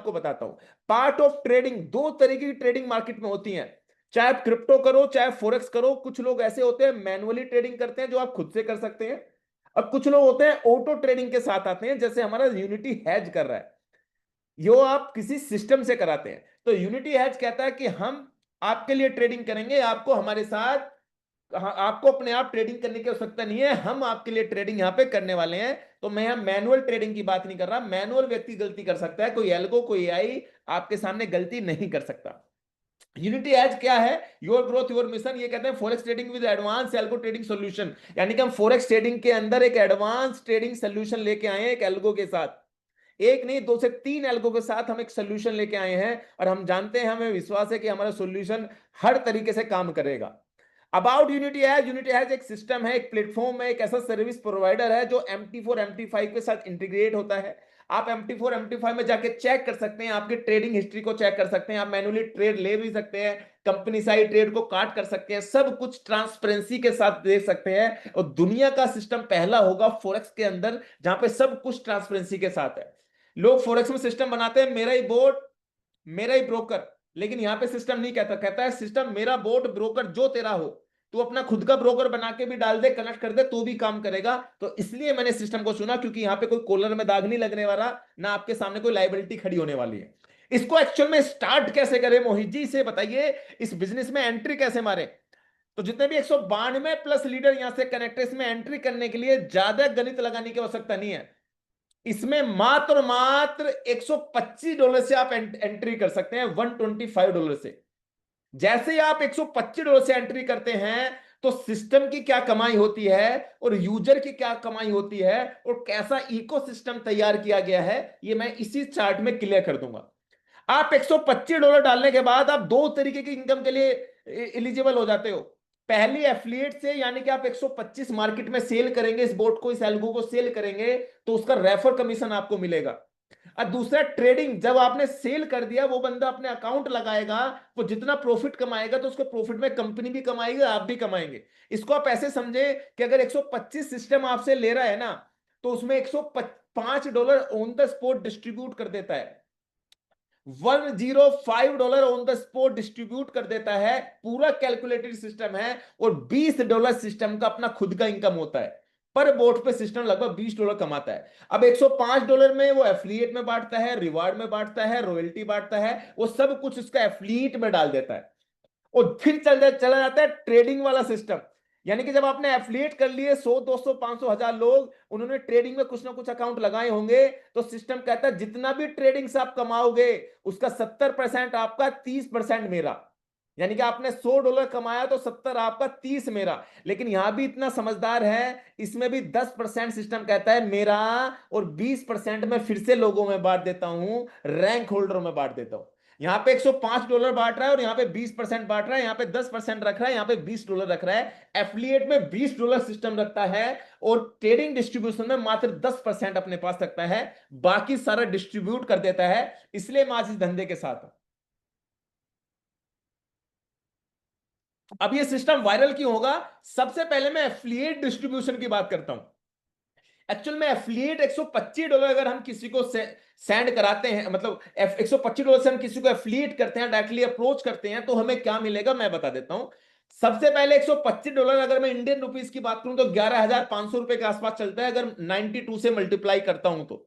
आपको बताता हूं। पार्ट ऑफ ट्रेडिंग, दो तरीके की ट्रेडिंग मार्केट में होती है, चाहे आप क्रिप्टो करो चाहे फोरेक्स करो। कुछ लोग ऐसे होते हैं मैनुअली ट्रेडिंग करते हैं जो आप खुद से कर सकते हैं, और कुछ लोग होते हैं ऑटो ट्रेडिंग के साथ आते हैं, जैसे हमारा यूनिटी हैज कर रहा है, यो आप किसी सिस्टम से कराते हैं। तो यूनिटी हैज कहता है कि हम आपके लिए ट्रेडिंग करेंगे, आपको हमारे साथ, आपको अपने आप ट्रेडिंग करने की आवश्यकता नहीं है, हम आपके लिए ट्रेडिंग यहां पे करने वाले हैं। तो मैं यहां मैनुअल ट्रेडिंग की बात नहीं कर रहा, मैनुअल व्यक्ति गलती कर सकता है, कोई एल्गो कोई एआई आपके सामने गलती नहीं कर सकता। यूनिटी एज क्या है? Your growth your mission. ये कहते हैं forex trading with advance algo trading solution, यानी कि हम फॉरेक्स ट्रेडिंग के अंदर एक एडवांस ट्रेडिंग सॉल्यूशन लेके आए हैं, एक एल्गो के साथ, एक नहीं दो से तीन एल्गो के साथ हम एक सोल्यूशन लेके आए हैं, और हम जानते हैं, हमें विश्वास है कि हमारा सोल्यूशन हर तरीके से काम करेगा। About unity has, unity has एक सिस्टम है, एक प्लेटफॉर्म है, एक ऐसा सर्विस प्रोवाइडर है जो MT4 MT5 के साथ इंटीग्रेट होता है। आप MT4 MT5 में जाके चेक कर सकते हैं, आपकी ट्रेडिंग हिस्ट्री को चेक कर सकते हैं, आप मैनुअली ट्रेड ले भी सकते हैं, कंपनी साइड ट्रेड को काट कर सकते हैं, सब कुछ ट्रांसपेरेंसी के साथ देख सकते हैं। और दुनिया का सिस्टम पहला होगा फॉरेक्स के अंदर जहां पे सब कुछ ट्रांसपेरेंसी के साथ है। लोग फॉरेक्स में सिस्टम बनाते हैं, मेरा ही बोर्ड मेरा ही ब्रोकर, लेकिन यहां पे सिस्टम नहीं कहता, कहता है सिस्टम मेरा बोर्ड ब्रोकर जो तेरा हो, तू अपना खुद का ब्रोकर बना के भी डाल दे, कनेक्ट कर दे, तो भी काम करेगा। तो इसलिए मैंने सिस्टम को चुना, क्योंकि यहां पे कोई कॉलर में दाग नहीं लगने वाला, ना आपके सामने कोई लाइबिलिटी खड़ी होने वाली है। इसको एक्चुअल में स्टार्ट कैसे करें मोहित जी, से बताइए, इस बिजनेस में एंट्री कैसे मारे? तो जितने भी 192 प्लस लीडर यहां से कनेक्ट है, इसमें एंट्री करने के लिए ज्यादा गणित लगाने की आवश्यकता नहीं है। इसमें मात्र और मात्र $125 से आप एंट्री कर सकते हैं, $125 से। जैसे ही आप $125 से एंट्री करते हैं, तो सिस्टम की क्या कमाई होती है और यूजर की क्या कमाई होती है और कैसा इकोसिस्टम तैयार किया गया है, ये मैं इसी चार्ट में क्लियर कर दूंगा। आप $125 डालने के बाद आप दो तरीके की इनकम के लिए एलिजिबल हो जाते हो। पहली एफिलिएट से, यानी कि आप 125 मार्केट में सेल करेंगे, इस बोट को, इस एल्गो को सेल करेंगे, तो उसका रेफर कमीशन आपको मिलेगा। और दूसरा ट्रेडिंग, जब आपने सेल कर दिया, वो बंदा अपने अकाउंट लगाएगा, वो जितना प्रॉफिट कमाएगा तो उसके प्रॉफिट में कंपनी भी कमाएगी, आप भी कमाएंगे। इसको आप ऐसे समझे कि अगर 125 सिस्टम आपसे ले रहा है ना, तो उसमें $105 ऑन द स्पॉट डिस्ट्रीब्यूट कर देता है, $105 ऑन द स्पॉट डिस्ट्रीब्यूट कर देता है। पूरा कैलकुलेटेड सिस्टम है, और $20 सिस्टम का अपना खुद का इनकम होता है। पर बोट पे सिस्टम लगभग $20 कमाता है। अब $105 में वो एफिलिएट में बांटता है, रिवार्ड में बांटता है, रॉयल्टी बांटता है, वो सब कुछ उसका एफिलिएट में डाल देता है। और फिर चला जाता है ट्रेडिंग वाला सिस्टम, यानी कि जब आपने एफिलिएट कर लिए 100 200 500 1000 लोग, उन्होंने ट्रेडिंग में कुछ ना कुछ अकाउंट लगाए होंगे, तो सिस्टम कहता है जितना भी ट्रेडिंग से आप कमाओगे, उसका 70% आपका, 30% मेरा। यानी कि आपने $100 कमाया तो 70 आपका, 30 मेरा। लेकिन यहां भी इतना समझदार है, इसमें भी 10% सिस्टम कहता है मेरा, और 20% में फिर से लोगों में बांट देता हूं, रैंक होल्डरों में बांट देता हूं। यहां पे $105 बांट रहा है, और यहां पे 20% बांट रहा है, यहां पे 10% रख रहा है, यहां पे $20 रख रहा है। एफिलिएट में $20 सिस्टम रखता है, और ट्रेडिंग डिस्ट्रीब्यूशन में मात्र 10% अपने पास रखता है, बाकी सारा डिस्ट्रीब्यूट कर देता है। इसलिए मैं आज इस धंधे के साथ हूं। अब ये सिस्टम वायरल क्यों होगा? सबसे पहले मैं एफिलिएट डिस्ट्रीब्यूशन की बात करता हूं। एक्चुअल में एफिलिएट $125 अगर हम किसी को सेंड कराते हैं, मतलब $125 से हम किसी को एफिलिएट करते हैं, डायरेक्टली अप्रोच करते हैं, तो हमें क्या मिलेगा मैं बता देता हूं। सबसे पहले $125, अगर मैं इंडियन रुपीस की बात करूं तो ₹11,500 के आसपास चलता है, अगर 92 से मल्टीप्लाई करता हूं तो,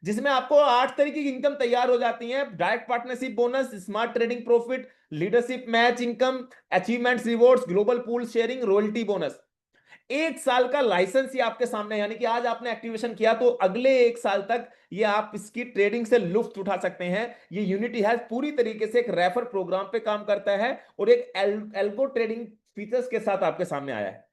जिसमें आपको 8 तरीके की इनकम तैयार हो जाती है। Direct partnership bonus, smart trading profit, leadership match income, achievements rewards, global pool sharing, royalty bonus. 1 साल का लाइसेंस ही आपके सामने, यानी कि आज आपने एक्टिवेशन किया तो अगले 1 साल तक ये आप इसकी ट्रेडिंग से लुफ्त उठा सकते हैं। ये यूनिटी हैज पूरी तरीके से एक रेफर प्रोग्राम पे काम करता है, और एक एल्गो ट्रेडिंग फीचर्स के साथ आपके सामने आया है।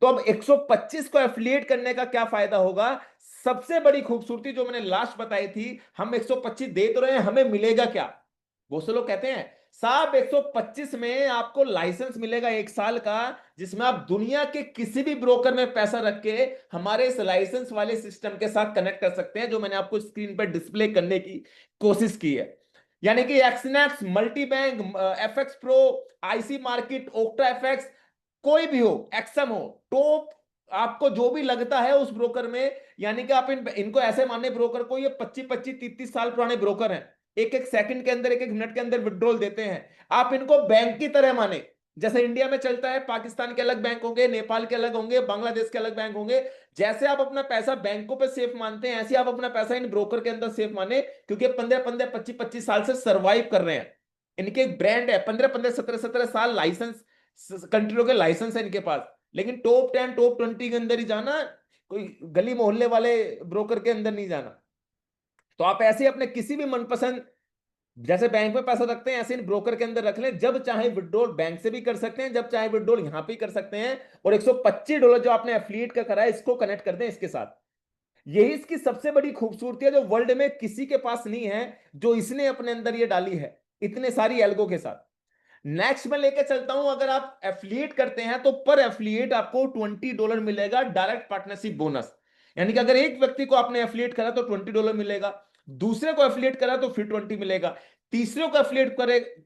तो अब 125 को एफिलिएट करने का क्या फायदा होगा? सबसे बड़ी खूबसूरती जो मैंने लास्ट बताई थी, हम 125 दे तो रहे हैं, हमें मिलेगा क्या? बहुत से लोग कहते हैं साहब 125 में आपको लाइसेंस मिलेगा 1 साल का, जिसमें आप दुनिया के किसी भी ब्रोकर में पैसा रख के हमारे इस लाइसेंस वाले सिस्टम के साथ कनेक्ट कर सकते हैं, जो मैंने आपको स्क्रीन पर डिस्प्ले करने की कोशिश की है। यानी कि Exness, Multi Bank, FX Pro, IC Market, Octa FX, कोई भी हो, एक्सएम हो, टॉप, आपको जो भी लगता है उस ब्रोकर में, यानी कि आप इनको ऐसे माने ब्रोकर को, ये 25 25 30 30 साल पुराने ब्रोकर हैं, एक एक सेकंड के अंदर, एक एक मिनट के अंदर विड्रॉल देते हैं। आप इनको बैंक की तरह माने, जैसे इंडिया में चलता है, पाकिस्तान के अलग बैंक होंगे, नेपाल के अलग होंगे, बांग्लादेश के अलग बैंक होंगे। जैसे आप अपना पैसा बैंकों पे सेफ मानते हैं, ऐसे आप अपना पैसा इन ब्रोकर के अंदर सेफ माने, क्योंकि 15-15, 25-25 साल से सर्वाइव कर रहे हैं। इनके एक ब्रांड है, 15-15, 17-17 साल लाइसेंस, कंट्रियों के लाइसेंस है इनके पास। लेकिन टॉप 10, टॉप 20 के अंदर ही जाना, कोई गली मोहल्ले वाले ब्रोकर के अंदर नहीं जाना। तो आप ऐसे अपने किसी भी मनपसंद, जैसे बैंक में पैसा रखते हैं ऐसे इन ब्रोकर के अंदर रख लें। जब चाहे विड्रॉल बैंक से भी कर सकते हैं, जब चाहे विड्रॉल यहां पे कर सकते हैं। और $125 जो आपने एफिलिएट का करा है, इसको कनेक्ट कर दें इसके साथ। यही इसकी सबसे बड़ी खूबसूरती है, जो वर्ल्ड में किसी के पास नहीं है, जो इसने अपने अंदर ये डाली है, इतने सारी एल्गो के साथ। नेक्स्ट में लेके चलता हूं, अगर आप एफिलिएट करते हैं तो पर एफिलिएट आपको $20 मिलेगा डायरेक्ट पार्टनरशिप बोनस। यानी कि अगर एक व्यक्ति को आपने एफिलिएट करा तो $20 मिलेगा, दूसरे को एफिलिएट करा तो फिर 20 मिलेगा, तीसरे को एफिलिएट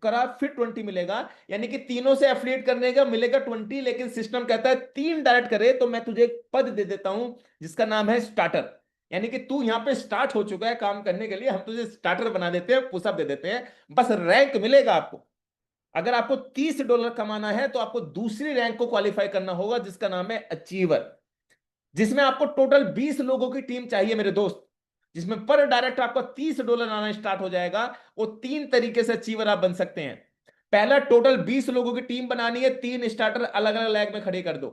करा फिर 20 मिलेगा। यानी कि तीनों से एफिलिएट करने का मिलेगा 20। लेकिन सिस्टम कहता है 3 डायरेक्ट करे तो मैं तुझे एक पद दे देता हूं जिसका नाम है स्टार्टर। यानी कि तू यहां पे स्टार्ट हो चुका है काम करने के लिए, हम तुझे स्टार्टर बना देते हैं, पुशअप दे देते हैं, बस रैंक मिलेगा आपको। अगर आपको $30 कमाना है तो आपको दूसरी रैंक को क्वालिफाई करना होगा, जिसका नाम है अचीवर, जिसमें आपको टोटल 20 लोगों की टीम चाहिए मेरे दोस्त, जिसमें पर डायरेक्ट आपको $30 आना स्टार्ट हो जाएगा। वो 3 तरीके से अचीवर आप बन सकते हैं। पहला, टोटल 20 लोगों की टीम बनानी है, 3 स्टार्टर अलग अलग लैग में खड़े कर दो,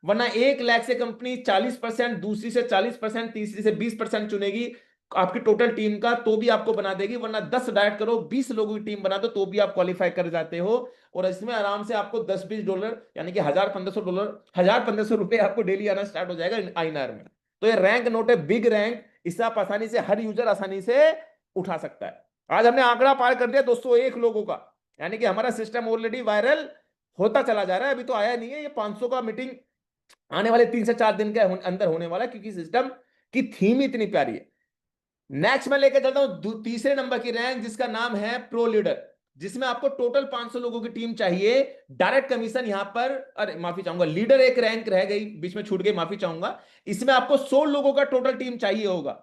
वरना 1 लाख से कंपनी 40%, दूसरी से 40%, तीसरी से 20% चुनेगी आपकी टोटल टीम का, तो भी आपको बना देगी। वरना 10 डायरेक्ट करो, 20 लोगों की टीम बना दो, तो भी आप क्वालिफाई कर जाते हो। और इसमें आराम से आपको $10-20, यानी कि $1,000-1,500, $1,000-1,500 आपको डेली आना स्टार्ट हो जाएगा आईएनआर में। तो ये रैंक नोट है, बिग रैंक, इसे आप आसानी से, हर यूजर आसानी से उठा सकता है। आज हमने आंकड़ा पार कर दिया 201 लोगों का, यानी कि हमारा सिस्टम ऑलरेडी वायरल होता चला जा रहा है। अभी तो आया नहीं है, ये 500 का मीटिंग आने वाले 3 से 4 दिन के अंदर होने वाला है, क्योंकि सिस्टम की थीम इतनी प्यारी है। नेक्स्ट मैं लेकर चलता हूं तीसरे नंबर की रैंक, जिसका नाम है प्रो लीडर, जिसमें आपको टोटल 500 लोगों की टीम चाहिए, डायरेक्ट कमीशन यहां पर, अरे माफी चाहूंगा, लीडर एक रैंक रह गई बीच में, छूट गई, माफी चाहूंगा। इसमें आपको 100 लोगों का टोटल टीम चाहिए होगा,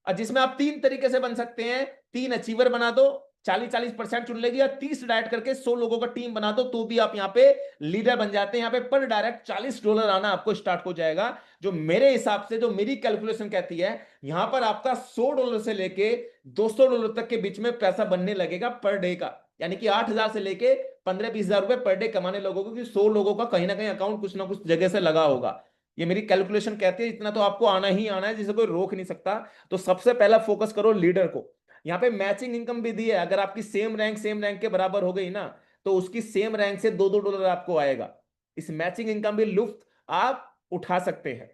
और जिसमें आप 3 तरीके से बन सकते हैं। 3 अचीवर बना दो, 40-40% चुन लेगी, या 30 डायरेक्ट करके 100 लोगों का टीम बना दो, तो भी आप यहाँ पे लीडर बन जाते हैं। यहाँ पे पर डायरेक्ट $40 आना आपको स्टार्ट हो जाएगा, जो मेरे हिसाब से, जो मेरी कैलकुलेशन कहती है, यहां पर आपका $100 से लेके $200 तक के बीच में पैसा बनने लगेगा पर डे का। यानी कि 8,000 से लेके 15-20 हजार रुपए पर डे कमाने लोगों को, कि 100 लोगों का कहीं ना कहीं अकाउंट कुछ ना कुछ जगह से लगा होगा। ये मेरी कैलकुलेशन कहती है, इतना तो आपको आना ही आना है, जिसे कोई रोक नहीं सकता। तो सबसे पहला फोकस करो लीडर को। यहाँ पे मैचिंग इनकम भी दी है, अगर आपकी सेम रैंक के बराबर हो गई ना, तो उसकी सेम रैंक से $2-2 आपको आएगा। इस मैचिंग इनकम भी लुफ्त आप उठा सकते हैं।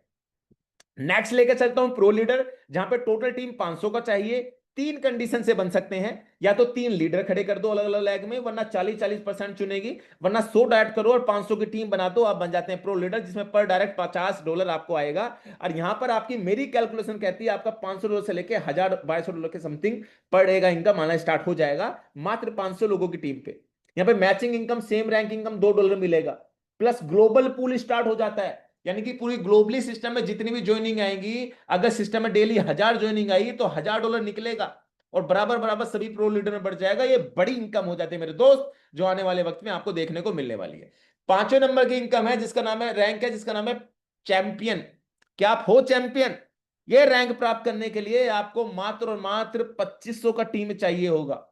नेक्स्ट लेकर चलता हूं प्रो लीडर, जहां पे टोटल टीम 500 का चाहिए। 3 कंडीशन से बन सकते हैं, या तो 3 लीडर खड़े कर दो अलग अलग लैग में, वरना 40-40% चुनेगी, वरना 100 डायरेक्ट करो और 500 की टीम बना दो, आप बन जाते हैं प्रो लीडर, जिसमें पर डायरेक्ट $50 आपको आएगा। और यहां पर आपकी, मेरी कैलकुलेशन कहती है, आपका $500 से लेके $1,000-1,200 के समथिंग पर डे का इनकम आना स्टार्ट हो जाएगा, मात्र 500 लोगों की टीम पे। यहाँ पे matching income, same rank income $2 मिलेगा, प्लस ग्लोबल पूल स्टार्ट हो जाता है। यानी कि पूरी ग्लोबली सिस्टम में जितनी भी ज्वाइनिंग आएगी, अगर सिस्टम में डेली 1,000 ज्वाइनिंग आई तो $1,000 निकलेगा, और बराबर बराबर सभी प्रो लीडर में बढ़ जाएगा। ये बड़ी इनकम हो जाती है मेरे दोस्त, जो आने वाले वक्त में आपको देखने को मिलने वाली है। 5वें नंबर की इनकम है, जिसका नाम है, रैंक है, जिसका नाम है चैंपियन। क्या आप हो चैंपियन? ये रैंक प्राप्त करने के लिए आपको मात्र और मात्र 2500 का टीम चाहिए होगा।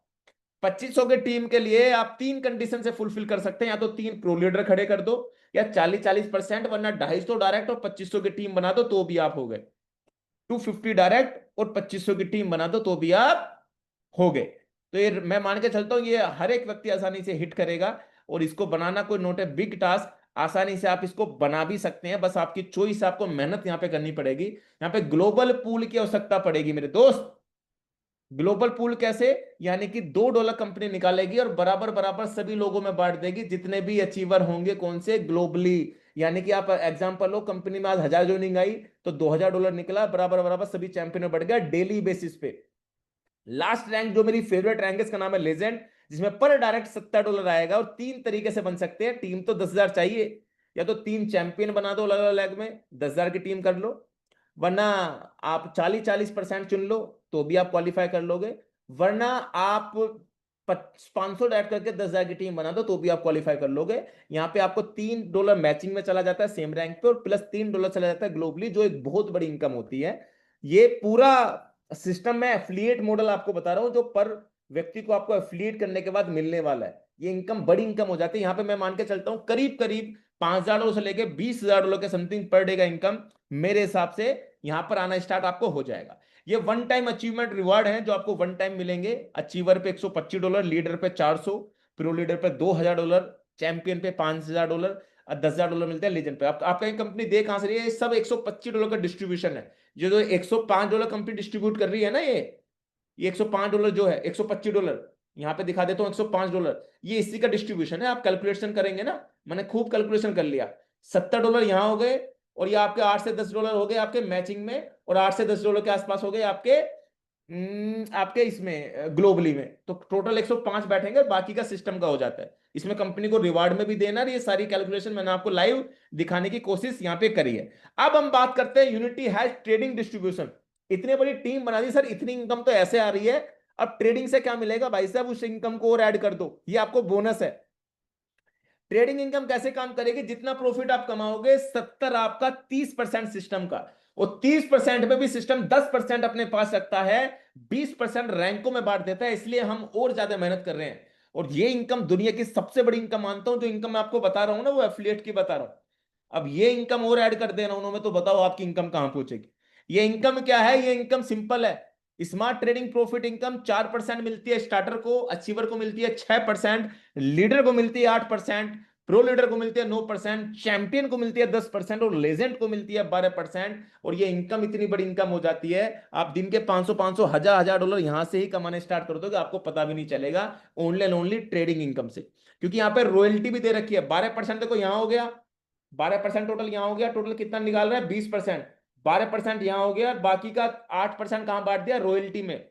2500 के टीम के लिए आप 3 कंडीशन से फुलफिल कर सकते हैं, या तो 3 प्रो लीडर खड़े कर दो, या 40-40%, वरना 250 डायरेक्ट और 2500 की टीम बना दो, तो भी आप हो गए। 250 डायरेक्ट और 2500 की टीम बना दो, तो भी आप हो गए। तो ये मैं मान के चलता हूं, ये हर एक व्यक्ति आसानी से हिट करेगा, और इसको बनाना कोई नोट है बिग टास्क, आसानी से आप इसको बना भी सकते हैं। बस आपकी चॉइस, आपको मेहनत यहां पे करनी पड़ेगी। यहां पे ग्लोबल पूल की आवश्यकता पड़ेगी मेरे दोस्त। ग्लोबल पूल कैसे? यानी कि $2 कंपनी निकालेगी और बराबर बराबर सभी लोगों में बांट देगी, जितने भी अचीवर होंगे, कौन से, ग्लोबली। यानी कि आप एग्जांपल लो, कंपनी में आज 1,000 ज्वाइनिंग आई तो $2,000 निकला, बराबर बराबर सभी चैंपियन में बढ़ गया डेली बेसिस पे। लास्ट रैंक जो मेरी फेवरेट रैंक है, इसका नाम है लेजेंड, जिसमें पर डायरेक्ट $70 आएगा। और 3 तरीके से बन सकते हैं, टीम तो 10,000 चाहिए, या तो 3 चैंपियन बना दो अलग अलग लैग में, 10,000 की टीम कर लो, वरना आप 40-40% चुन लो, तो भी आप क्वालिफाई कर लोगे। वरना आप 500 ऐड करके 10,000 की टीम बना दो तो भी आप क्वालिफाई कर लोगे। यहाँ पे आपको $3 मैचिंग में चला जाता है सेम रैंक पे, और प्लस $3 चला जाता है ग्लोबली, जो एक बहुत बड़ी इनकम होती है। ये पूरा सिस्टम में एफिलिएट मॉडल आपको बता रहा हूँ, जो पर व्यक्ति को आपको एफिलिएट करने के बाद मिलने वाला है। ये इनकम बड़ी इनकम हो जाती है। यहाँ पे मैं मान के चलता हूँ करीब करीब $5,000 से लेके $20,000 के समथिंग पर डे का इनकम मेरे हिसाब से यहाँ पर आना स्टार्ट आपको हो जाएगा। ये वन टाइम अचीवमेंट रिवार्ड है जो आपको वन टाइम मिलेंगे। अचीवर पे $125, लीडर पे 400, प्रो लीडर पे $2,000, चैंपियन पे $5,000 और $10,000 मिलते हैं लेजेंड पे। आपका कंपनी दे कहां से रही है? ये सब $125 का डिस्ट्रीब्यूशन है। जो $105 कंपनी डिस्ट्रीब्यूट कर रही है ना, ये $105 जो है, $125 यहाँ पे दिखा देता हूँ, $105 ये इसी का डिस्ट्रीब्यूशन है। आप कैलकुलेशन करेंगे ना, मैंने खूब कैलकुलेशन कर लिया, $70 यहाँ हो गए, और ये आपके $8 से $10 हो गए आपके मैचिंग में, और $8 से $10 के आसपास हो गए आपके आपके इसमें ग्लोबली में। तो टोटल 105 बैठेंगे, बाकी का सिस्टम का हो जाता है। इसमें कंपनी को रिवार्ड में भी देना, ये सारी कैलकुलेशन मैंने आपको लाइव दिखाने की कोशिश यहाँ पे करी है। अब हम बात करते हैं यूनिटी हैज ट्रेडिंग डिस्ट्रीब्यूशन। इतनी बड़ी टीम बना दी सर, इतनी इनकम तो ऐसे आ रही है, अब ट्रेडिंग से क्या मिलेगा भाई साहब? उस इनकम को और ऐड कर दो, ये आपको बोनस है। ट्रेडिंग इनकम कैसे काम करेगी? जितना प्रॉफिट आप कमाओगे 70 आपका 30% सिस्टम का, और 30% में भी सिस्टम 10% अपने पास रखता है, 20% रैंकों में बांट देता है। इसलिए हम और ज्यादा मेहनत कर रहे हैं, और ये इनकम दुनिया की सबसे बड़ी इनकम मानता हूं। जो इनकम मैं आपको बता रहा हूं ना, वो एफिलिएट की बता रहा हूं। अब ये इनकम और ऐड कर दे रहा हूं उन्होंने, तो बताओ आपकी इनकम कहां पहुंचेगी? ये इनकम क्या है? ये इनकम सिंपल है। स्मार्ट ट्रेडिंग प्रॉफिट इनकम 4% मिलती है स्टार्टर को, अचीवर को मिलती है 6%, लीडर को मिलती है 8%, प्रो लीडर को मिलती है 9%, चैंपियन को मिलती है 10%, और लेजेंड को मिलती है 12%। और ये इनकम इतनी बड़ी इनकम हो जाती है, आप दिन के 500 500 हजार हजार डॉलर यहां से ही कमाने स्टार्ट कर दोगे, आपको पता भी नहीं चलेगा, only and only trading income से। क्योंकि यहाँ पे रॉयल्टी भी दे रखी है 12%। देखो यहाँ हो गया 12%, टोटल यहाँ हो गया, टोटल कितना निकाल रहा है? 20%। 12% यहाँ हो गया, बाकी का 8% कहां बांट दिया? रॉयल्टी में,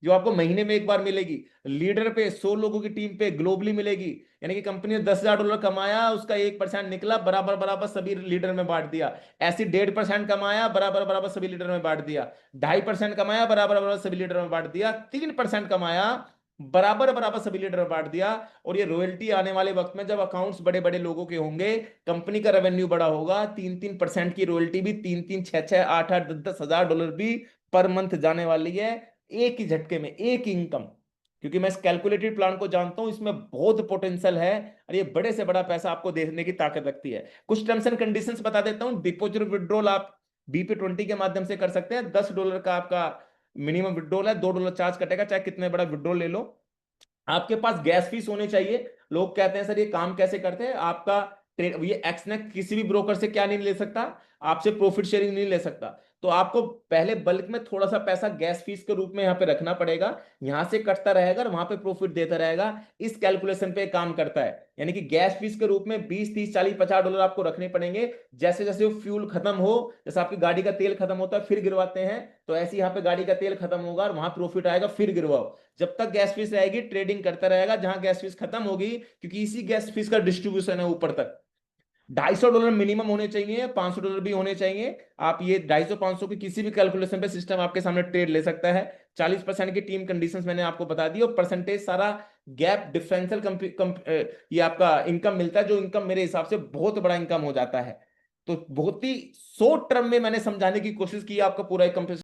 जो आपको महीने में एक बार मिलेगी। लीडर पे 100 लोगों की टीम पे ग्लोबली मिलेगी। यानी कि कंपनी ने $10,000 कमाया, उसका 1% निकला, बराबर बराबर सभी लीडर में बांट दिया। ऐसी 1.5% कमाया, बराबर बराबर सभी लीडर में बांट दिया। 2.5% कमाया, बराबर बराबर सभी लीडर में बांट दिया। 3% कमाया, बराबर बराबर सभी लीडर में बांट दिया। और ये रॉयल्टी आने वाले वक्त में, जब अकाउंट्स बड़े बड़े लोगों के होंगे, कंपनी का रेवेन्यू बड़ा होगा, 3-3% की रॉयल्टी भी 3-3 6-6 8-8 10-10 हजार डॉलर भी पर मंथ जाने वाली है, एक ही झटके में, एक ही इनकम। क्योंकि मैं इस कैलकुलेटेड प्लान को जानता हूं, इसमें बहुत पोटेंशियल है, और ये बड़े से बड़ा पैसा आपको देने की ताकत रखती है। कुछ टर्म्स एंड कंडीशंस बता देता हूं। डिपॉजिट विड्रॉल आप BP20 के माध्यम से कर सकते हैं। $10 का आपका मिनिमम विड्रॉल है, $2 चार्ज कटेगा चाहे कितने बड़ा विड्रॉल ले लो। आपके पास गैस फीस होनी चाहिए। लोग कहते हैं सर ये काम कैसे करते हैं? आपका ये एक्स ने किसी भी ब्रोकर से क्या नहीं ले सकता? आपसे प्रॉफिट शेयरिंग नहीं ले सकता। तो आपको पहले बल्क में थोड़ा सा पैसा गैस फीस के रूप में यहाँ पे रखना पड़ेगा, यहां से कटता रहेगा और वहां पे प्रॉफिट देता रहेगा। इस कैलकुलेशन पे काम करता है। यानी कि गैस फीस के रूप में 20 30 40 50 डॉलर आपको रखने पड़ेंगे। जैसे जैसे वो फ्यूल खत्म हो, जैसे आपकी गाड़ी का तेल खत्म होता है फिर गिरवाते हैं, तो ऐसे यहाँ पे गाड़ी का तेल खत्म होगा और वहां प्रॉफिट आएगा, फिर गिरवाओ। जब तक गैस फीस रहेगी ट्रेडिंग करता रहेगा, जहां गैस फीस खत्म होगी, क्योंकि इसी गैस फीस का डिस्ट्रीब्यूशन है ऊपर तक। $250 मिनिमम होने चाहिए, $500 भी होने चाहिए। आप ये 250 500 की किसी भी कैलकुलेशन पे सिस्टम आपके सामने ट्रेड ले सकता है। 40% की टीम कंडीशंस मैंने आपको बता दी, और परसेंटेज सारा गैप डिफरेंशियल ये आपका इनकम मिलता है, जो इनकम मेरे हिसाब से बहुत बड़ा इनकम हो जाता है। तो बहुत ही शॉर्ट टर्म में मैंने समझाने की कोशिश की आपका पूरा एक